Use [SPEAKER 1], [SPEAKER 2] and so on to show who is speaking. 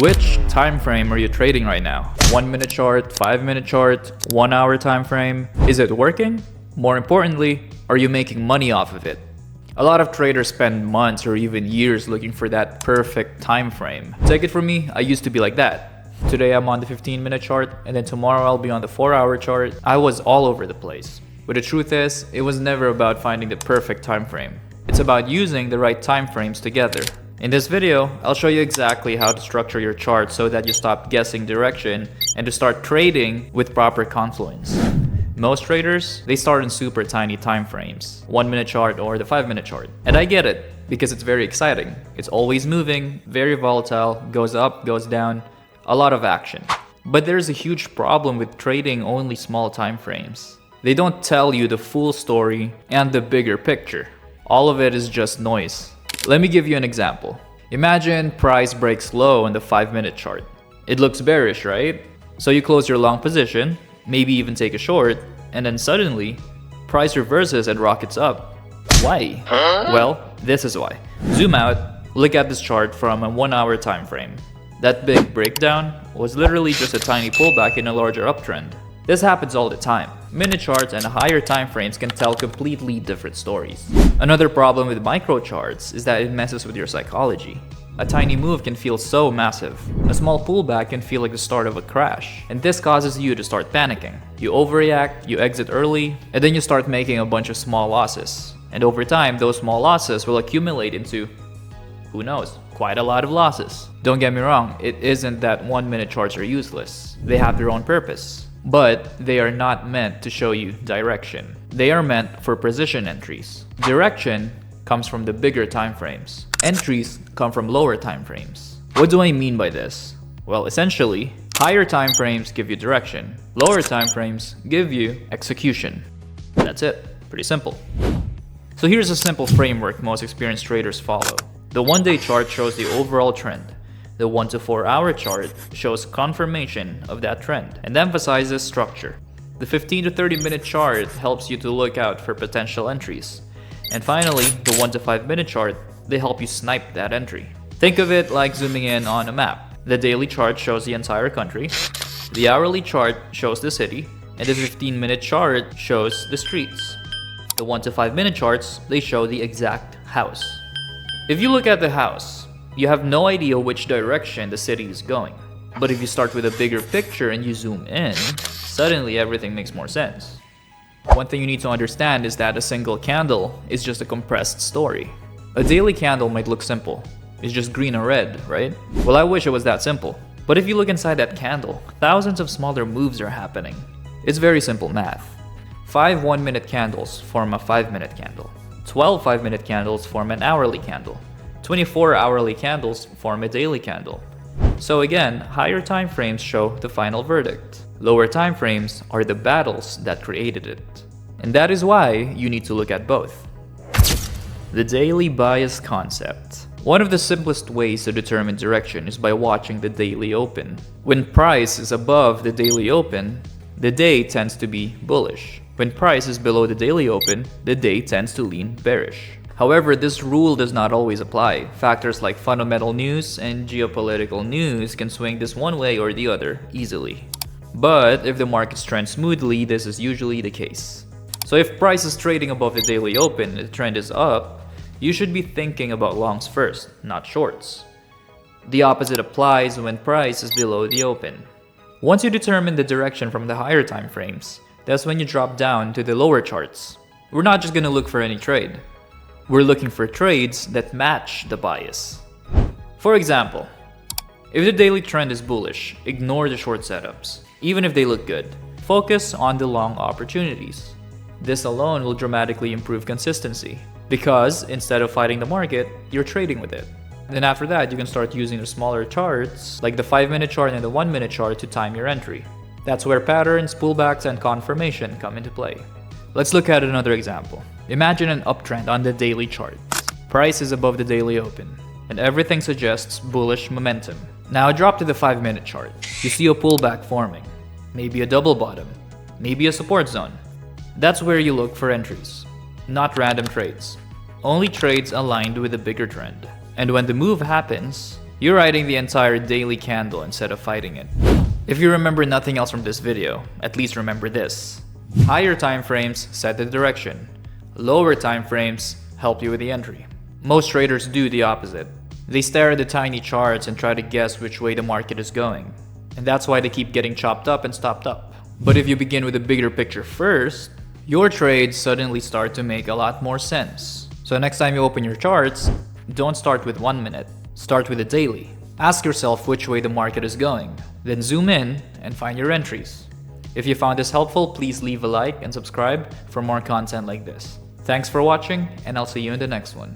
[SPEAKER 1] Which time frame are you trading right now? 1 minute chart, 5 minute chart, 1 hour time frame? Is it working? More importantly, are you making money off of it? A lot of traders spend months or even years looking for that perfect time frame. Take it from me, I used to be like that. Today I'm on the 15-minute chart, and then tomorrow I'll be on the 4-hour chart. I was all over the place. But the truth is, it was never about finding the perfect time frame. It's about using the right time frames together. In this video, I'll show you exactly how to structure your chart so that you stop guessing direction and to start trading with proper confluence. Most traders, they start in super tiny time frames, 1 minute chart or the 5-minute chart. And I get it, because it's very exciting. It's always moving, very volatile, goes up, goes down, a lot of action. But there's a huge problem with trading only small time frames. They don't tell you the full story and the bigger picture. All of it is just noise. Let me give you an example. Imagine price breaks low on the 5-minute chart. It looks bearish, right? So you close your long position, maybe even take a short, and then suddenly, price reverses and rockets up. Why? Well, this is why. Zoom out, look at this chart from a 1-hour time frame. That big breakdown was literally just a tiny pullback in a larger uptrend. This happens all the time. Minute charts and higher time frames can tell completely different stories. Another problem with micro charts is that it messes with your psychology. A tiny move can feel so massive. A small pullback can feel like the start of a crash. And this causes you to start panicking. You overreact, you exit early, and then you start making a bunch of small losses. And over time, those small losses will accumulate into, who knows, quite a lot of losses. Don't get me wrong, it isn't that 1-minute charts are useless. They have their own purpose. But they are not meant to show you direction. They are meant for precision entries. Direction comes from the bigger time frames. Entries come from lower time frames. What do I mean by this? Well, essentially, higher time frames give you direction. Lower time frames give you execution. That's it. Pretty simple. So here's a simple framework most experienced traders follow. The 1-day chart shows the overall trend. The 1 to 4-hour chart shows confirmation of that trend and emphasizes structure. The 15 to 30-minute chart helps you to look out for potential entries. And finally, the 1 to 5-minute chart, they help you snipe that entry. Think of it like zooming in on a map. The daily chart shows the entire country, the hourly chart shows the city, and the 15-minute chart shows the streets. The 1 to 5-minute charts, they show the exact house. If you look at the house, you have no idea which direction the city is going. But if you start with a bigger picture and you zoom in, suddenly everything makes more sense. One thing you need to understand is that a single candle is just a compressed story. A daily candle might look simple. It's just green or red, right? Well, I wish it was that simple. But if you look inside that candle, thousands of smaller moves are happening. It's very simple math. 5 1-minute candles form a 5-minute candle. 12 5-minute candles form an hourly candle. 24 hourly candles form a daily candle. So again, higher time frames show the final verdict. Lower time frames are the battles that created it. And that is why you need to look at both. The daily bias concept. One of the simplest ways to determine direction is by watching the daily open. When price is above the daily open, the day tends to be bullish. When price is below the daily open, the day tends to lean bearish. However, this rule does not always apply. Factors like fundamental news and geopolitical news can swing this one way or the other easily. But if the markets trend smoothly, this is usually the case. So if price is trading above the daily open and the trend is up, you should be thinking about longs first, not shorts. The opposite applies when price is below the open. Once you determine the direction from the higher time frames, that's when you drop down to the lower charts. We're not just gonna look for any trade. We're looking for trades that match the bias. For example, if the daily trend is bullish, ignore the short setups, even if they look good. Focus on the long opportunities. This alone will dramatically improve consistency, because instead of fighting the market, you're trading with it. Then after that, you can start using the smaller charts, like the 5-minute chart and the 1-minute chart, to time your entry. That's where patterns, pullbacks, and confirmation come into play. Let's look at another example. Imagine an uptrend on the daily chart. Price is above the daily open, and everything suggests bullish momentum. Now drop to the 5-minute chart. You see a pullback forming, maybe a double bottom, maybe a support zone. That's where you look for entries, not random trades. Only trades aligned with the bigger trend. And when the move happens, You're writing the entire daily candle instead of fighting it. If you remember nothing else from this video, at least remember this. Higher time frames set the direction. Lower time frames help you with the entry. Most traders do the opposite. They stare at the tiny charts and try to guess which way the market is going. And that's why they keep getting chopped up and stopped up. But if you begin with a bigger picture first, your trades suddenly start to make a lot more sense. So next time you open your charts, don't start with 1 minute. Start with a daily. Ask yourself which way the market is going. Then zoom in and find your entries. If you found this helpful, please leave a like and subscribe for more content like this. Thanks for watching, and I'll see you in the next one.